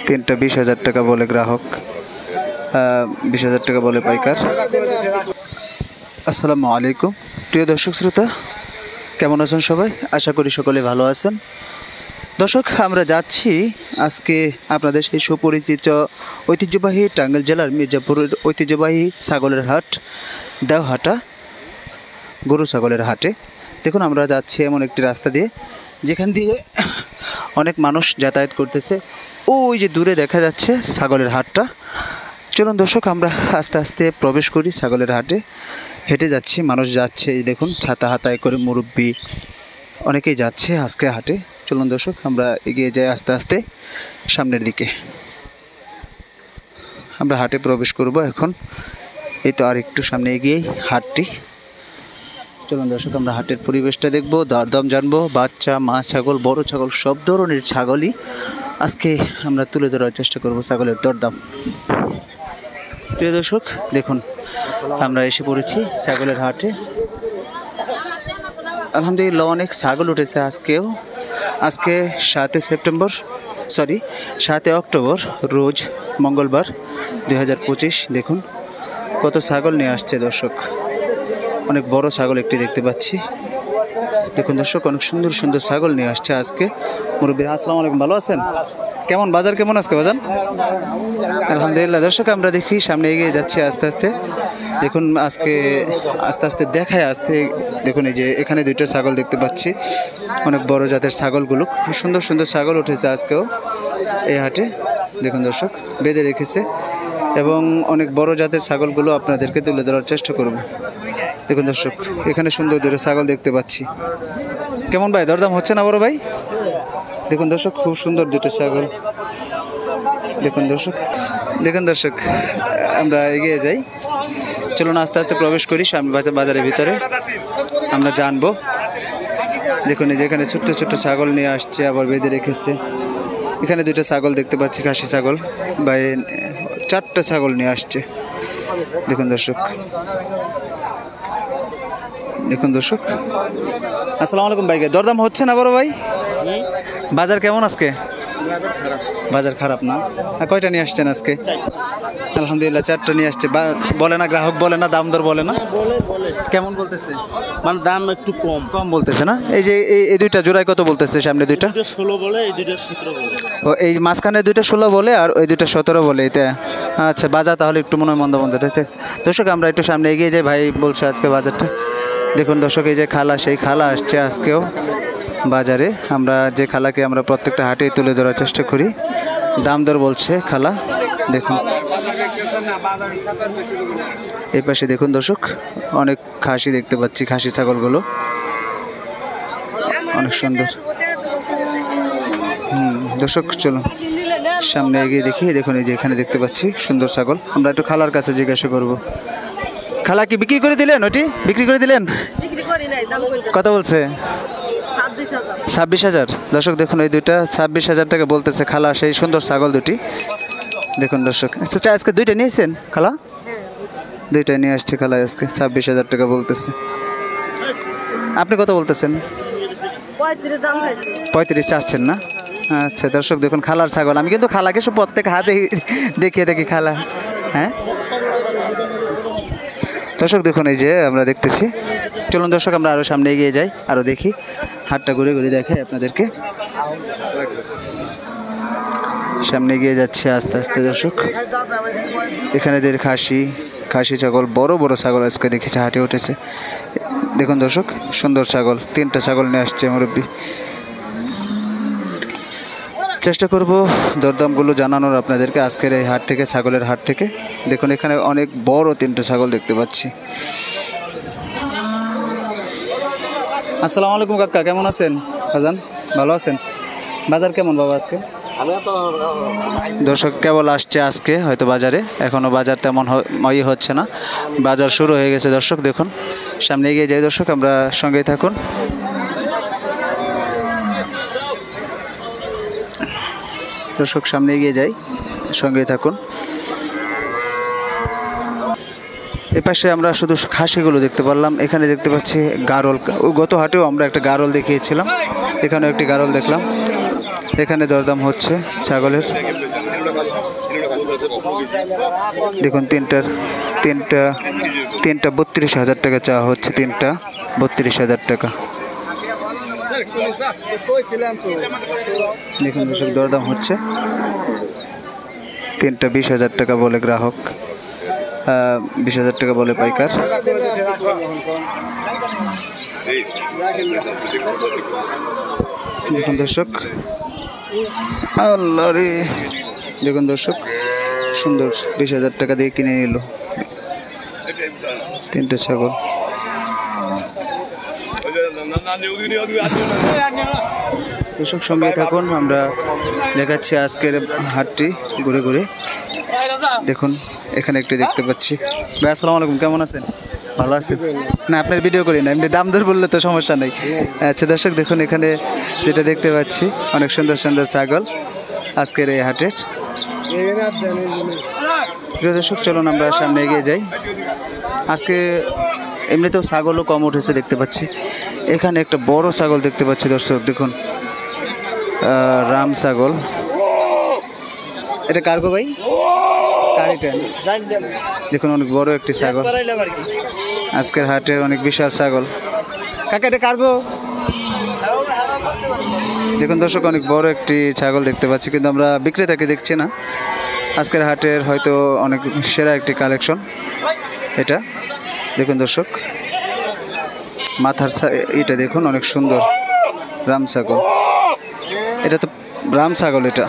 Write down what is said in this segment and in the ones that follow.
তিনটা 20,000 টাকা বলে গ্রাহক, 20,000 টাকা বলে পাইকার। আসসালামু আলাইকুম প্রিয় দর্শক শ্রোতা, কেমন আছেন সবাই? আশা করি সকলে ভালো আছেন। দর্শক, আমরা যাচ্ছি আজকে আপনাদের সেই সুপরিচিত ঐতিহ্যবাহী টাঙ্গাইল জেলার মির্জাপুরের ঐতিহ্যবাহী ছাগলের হাট দেওহাটা গরু ছাগলের হাটে। দেখুন, আমরা যাচ্ছি এমন একটি রাস্তা দিয়ে যেখান দিয়ে অনেক মানুষ যাতায়াত করতেছে। ওই যে দূরে দেখা যাচ্ছে ছাগলের হাটটা। চলুন দর্শক, আমরা আস্তে আস্তে প্রবেশ করি ছাগলের হাটে। হেঁটে যাচ্ছি, মানুষ যাচ্ছে, এই দেখুন ছাতা হাতায় করে, মুরব্বি অনেকেই যাচ্ছে আজকে হাটে। চলুন দর্শক, আমরা এগিয়ে যাই আস্তে আস্তে সামনের দিকে। আমরা হাটে প্রবেশ করব এখন। এই তো আর একটু সামনে এগিয়েই হাটটি। চলুন দর্শক, আমরা হাটের পরিবেশটা দেখব, দরদাম জানবো। বাচ্চা, মা ছাগল, বড় ছাগল, সব ধরনের ছাগলই আজকে আমরা তুলে ধরার চেষ্টা করব ছাগলের দরদাম। প্রিয় দর্শক দেখুন, আমরা এসে পড়েছি ছাগলের হাটে। আলহামদুলিল্লাহ অনেক ছাগল উঠেছে আজকেও। আজকে 7 অক্টোবর রোজ মঙ্গলবার 2025। দেখুন কত ছাগল নিয়ে আসছে দর্শক। অনেক বড় ছাগল একটি দেখতে পাচ্ছি। দেখুন দর্শক, অনেক সুন্দর সুন্দর ছাগল নিয়ে আসছে আজকে মুরব্বীরা। আসসালামু আলাইকুম, ভালো আছেন? কেমন বাজার, কেমন আজকে বাজার? আলহামদুলিল্লাহ। দর্শক, আমরা দেখি সামনে এগিয়ে যাচ্ছি আস্তে আস্তে। দেখুন আজকে আস্তে আস্তে দেখায় আসতে। দেখুন এই যে এখানে দুইটা ছাগল দেখতে পাচ্ছি, অনেক বড় জাতের ছাগলগুলো। খুব সুন্দর সুন্দর ছাগল উঠেছে আজকেও এই হাটে। দেখুন দর্শক, বেঁধে রেখেছে এবং অনেক বড় জাতের ছাগলগুলো আপনাদেরকে তুলে ধরার চেষ্টা করব। দেখুন দর্শক, এখানে সুন্দর দুটো ছাগল দেখতে পাচ্ছি। কেমন ভাই, দরদাম হচ্ছে না বড় ভাই? দেখুন দর্শক, খুব সুন্দর দুটো ছাগল। দেখুন দর্শক, আমরা এগিয়ে যাই। চলুন আস্তে আস্তে প্রবেশ করি সামনে বাজারের ভিতরে, আমরা জানবো। দেখুন এই যেখানে ছোট্ট ছোট্ট ছাগল নিয়ে আসছে, আবার বেঁধে রেখেছে। এখানে দুটো ছাগল দেখতে পাচ্ছি, খাসি ছাগল। ভাই 4টা ছাগল নিয়ে আসছে। দেখুন দর্শক, আসসালামু আলাইকুম ভাই। দরদাম হচ্ছে না বড় ভাই? বাজার কেমন আজকে? বাজার খারাপ না? কয়টা নিয়ে আসছেন আজকে? আলহামদুলিল্লাহ 4টা নিয়ে আসছে। বলে না গ্রাহক, বলে না দাম দর, বলে না? কেমন বলতেছে? মানে দাম একটু কম বলতেছে না? এই যে এই দুইটা জোড়ায় কত বলতেছে? সামনে দুইটা 16 বলে, এই দুইটা 17 বলে। ও, এই মাঝখানে দুইটা 16 বলে আর ওই দুইটা 17 বলে। এটা আচ্ছা, বাজার তাহলে একটু মনে হয় মন্দ দর্শক, আমরা একটু সামনে এগিয়ে যাই। ভাই বলছে আজকে বাজারটা। দেখুন দর্শক, এই যে খালা, সেই খালা আসছে আজকেও বাজারে। আমরা যে খালাকে আমরা প্রত্যেকটা হাটেই তুলে ধরার চেষ্টা করি। দাম দর বলছে খালা। দেখুন এই পাশে দেখুন দর্শক, অনেক খাসি দেখতে পাচ্ছি, খাসি ছাগলগুলো অনেক সুন্দর। দর্শক চলুন সামনে এগিয়ে দেখি। দেখুন এই যে এখানে দেখতে পাচ্ছি সুন্দর ছাগল। আমরা একটু খালার কাছে জিজ্ঞাসা করব। খালা কি বিক্রি করে দিলেন? ওটি বিক্রি করে দিলেন? কত বলছে? 26,000। দর্শক দেখুন, এই দুইটা 26,000 টাকা বলতেছে খালা, সেই সুন্দর ছাগল দুটি। দেখুন দর্শক, আচ্ছা আজকে দুইটা নিয়েছেন খালা? দুইটা নিয়ে আসছে খালা আজকে, 26,000 টাকা বলতেছে। আপনি কত বলতেছেন? 35 চাচ্ছেন না? আচ্ছা দর্শক দেখুন, খালার ছাগল। আমি কিন্তু খালাকে সব প্রত্যেক হাতে দেখিয়ে দেখি খালা। হ্যাঁ দর্শক দেখুন, এই যে আমরা দেখতেছি। চলুন দর্শক, আমরা আরও সামনে এগিয়ে যাই, আরও দেখি। হাটটা ঘুরে ঘুরে দেখাই আপনাদেরকে। সামনে এগিয়ে যাচ্ছে আস্তে আস্তে দর্শক। এখানে খাসি ছাগল, বড় বড় ছাগল আজকে দেখেছি হাটে উঠেছে। দেখুন দর্শক, সুন্দর ছাগল। 3টা ছাগল নিয়ে আসছে মুরব্বী। চেষ্টা করব দরদামগুলো জানানোর আপনাদেরকে আজকের এই হাট থেকে, ছাগলের হাট থেকে। দেখুন এখানে অনেক বড় 3টা ছাগল দেখতে পাচ্ছি। আসসালামু আলাইকুম কাকা, কেমন আছেন? বাজান ভালো আছেন? বাজার কেমন বাবা আজকে? দর্শক কেবল আসছে আজকে হয়তো বাজারে, এখনও বাজার তেমন হচ্ছে না। বাজার শুরু হয়ে গেছে দর্শক। দেখুন সামনে এগিয়ে যাই দর্শক, আমরা সঙ্গেই থাকুন। দর্শক সামনে এগিয়ে যাই, সঙ্গেই থাকুন। এপাশে আমরা শুধু খাসিগুলো দেখতে পারলাম। এখানে দেখতে পাচ্ছি গারল। গত হাটেও আমরা একটা গারল দেখিয়েছিলাম, এখানেও একটি গারল দেখলাম। এখানে দরদাম হচ্ছে ছাগলের। দেখুন তিনটা 32,000 টাকা চাওয়া হচ্ছে, তিনটা 32,000 টাকা। দেখুন দর্শক দরদাম হচ্ছে, তিনটা 20,000 টাকা বলে গ্রাহক, 20,000 টাকা বলে পাইকার। দেখুন দর্শক, আল্লাহ রে, দেখুন দর্শক সুন্দর 20,000 টাকা দিয়ে কিনে নিল তিনটা ছাগল। দর্শক সঙ্গে থাকুন, আমরা দেখাচ্ছি আজকের হাটটি ঘুরে ঘুরে। দেখুন এখানে একটু দেখতে পাচ্ছি। ভাই আসসালামু আলাইকুম, কেমন আছেন? ভালো আছেন? না আপনার ভিডিও করি না, এমনি দাম দর বললে তো সমস্যা নেই। আচ্ছা দর্শক দেখুন এখানে যেটা দেখতে পাচ্ছি অনেক সুন্দর সুন্দর ছাগল আজকের এই হাটের। প্রিয় দর্শক চলুন আমরা সামনে এগিয়ে যাই। আজকে এমনিতেও ছাগলও কম উঠেছে দেখতে পাচ্ছি। এখানে একটা বড় ছাগল দেখতে পাচ্ছি দর্শক, দেখুন রাম ছাগল। এটা কার গো ভাই? দেখুন অনেক বড় একটি ছাগল আজকের হাটের, অনেক বিশাল ছাগল। কাকা এটা কার গো? দেখুন দর্শক অনেক বড় একটি ছাগল দেখতে পাচ্ছি, কিন্তু আমরা বিক্রেতাকে দেখছি না। আজকের হাটের হয়তো অনেক সেরা একটি কালেকশন এটা। দেখুন দর্শক মাথার এটা দেখুন অনেক সুন্দর রাম ছাগল। এটা তো রাম ছাগল এটা।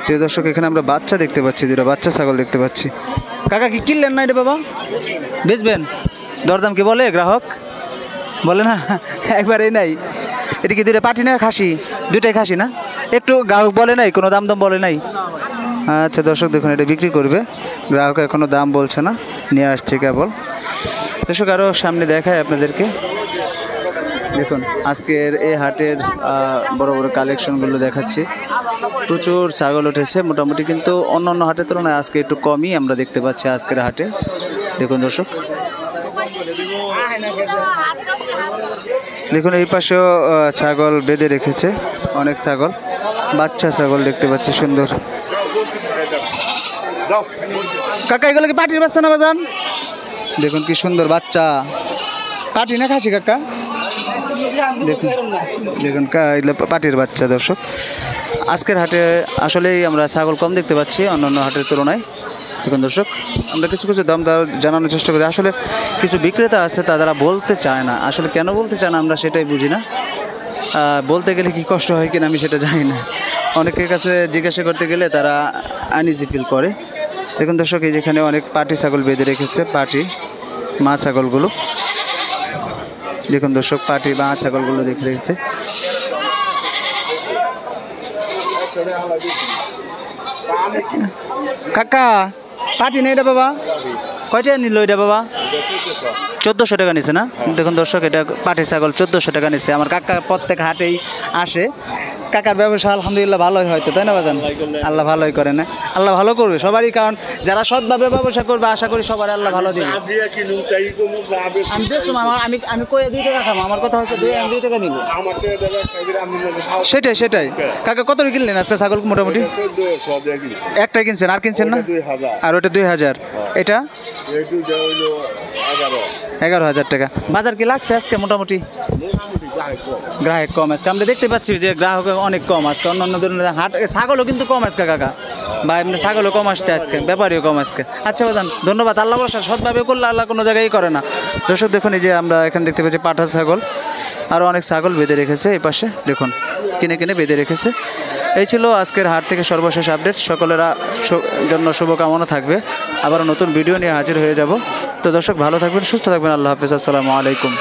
প্রিয় দর্শক এখানে আমরা বাচ্চা দেখতে পাচ্ছি, দুটো বাচ্চা ছাগল দেখতে পাচ্ছি। কাকা কি কিনলেন না এটা বাবা? বেচবেন? দরদাম কি বলে গ্রাহক? বলে না একবারেই নাই। এটা কি দুটো পাটি না খাসি? দুইটাই খাসি না? একটু গ্রাহক বলে নাই, কোনো দাম বলে নাই? আচ্ছা দর্শক দেখুন এটা বিক্রি করবে, গ্রাহক এখনও দাম বলছে না, নিয়ে আসছে কেবল। দর্শক আরও সামনে দেখায় আপনাদেরকে। দেখুন আজকের এই হাটের বড় বড় কালেকশনগুলো দেখাচ্ছি। প্রচুর ছাগল উঠেছে মোটামুটি, কিন্তু অন্য অন্য হাটের তুলনায় আজকে একটু কমই আমরা দেখতে পাচ্ছি আজকের হাটে। দেখুন দর্শক দেখুন এই পাশেও ছাগল বেঁধে রেখেছে, অনেক ছাগল, বাচ্চা ছাগল দেখতে পাচ্ছি সুন্দর। কাকা এগুলো কি পাটির বাচ্চা না বাজান? দেখুন কি সুন্দর বাচ্চা, পাটি না খাসি কাকা? দেখুন দেখুন পাটির বাচ্চা। দর্শক আজকের হাটে আসলেই আমরা ছাগল কম দেখতে পাচ্ছি অন্যান্য হাটের তুলনায়। দেখুন দর্শক আমরা কিছু কিছু দাম জানানোর চেষ্টা করি। আসলে কিছু বিক্রেতা আছে তারা বলতে চায় না, আসলে কেন বলতে চায় না আমরা সেটাই বুঝি না। বলতে গেলে কি কষ্ট হয় কিনা আমি সেটা জানি না। অনেকের কাছে জিজ্ঞাসা করতে গেলে তারা আনইজি ফিল করে। দেখুন দর্শক এই যেখানে অনেক পাটি ছাগল বেঁধে রেখেছে, পাটি মা ছাগলগুলো। দেখুন দর্শক পাটি মা ছাগলগুলো দেখে রেখেছে। কাকা পাটি নেই এটা বাবা? কয়টা নিল এটা বাবা? 1400 টাকা নিছে না? দেখুন দর্শক এটা পাটি ছাগল 1400 টাকা নিছে। আমার কাকা প্রত্যেক হাটেই আসে। কাকার ব্যবসা আলহামদুলিল্লাহ ভালোই হয়তো, তাই না বাজান? আল্লাহ ভালোই করে না, আল্লাহ ভালো করবে সবারই, কারণ যারা সৎভাবে ব্যবসা করবে আশা করি সবার আল্লাহ ভালো দিবে। আমি দেখলাম আমি কয়ে 2 টাকা খাবো, আমার কথা হচ্ছে 2 টাকা নিব। সেটাই কাকা কত কিনলেন আজকে ছাগল? মোটামুটি একটাই কিনছেন, আর কিনছেন না? আর ওটা 2000, এটা 11,000 টাকা। বাজার কি লাগছে আজকে? মোটামুটি গ্রাহক কম আজকে, আমরা দেখতে পাচ্ছি যে গ্রাহক অনেক কম আজকে। অন্যান্য ধরনের হাট ছাগলও কিন্তু কম আজকে কাকা, বা এমনি ছাগলও কম আসছে আজকে, ব্যাপারীও কম আজকে। আচ্ছা বাজান ধন্যবাদ। আল্লাহ বর্ষা সৎভাবে করলে আল্লাহ কোনো জায়গায় করে না। দর্শক দেখুন এই যে আমরা এখানে দেখতে পাচ্ছি পাঠা ছাগল, আরও অনেক ছাগল বেঁধে রেখেছে এই পাশে, দেখুন কিনে কিনে বেঁধে রেখেছে। এই ছিল আজকের হাট থেকে সর্বশেষ আপডেট। সকলের জন্য শুভকামনা থাকবে, আবারও নতুন ভিডিও নিয়ে হাজির হয়ে যাব। তো দর্শক ভালো থাকবেন, সুস্থ থাকবেন, আল্লাহ হাফেজ, আসসালামু আলাইকুম।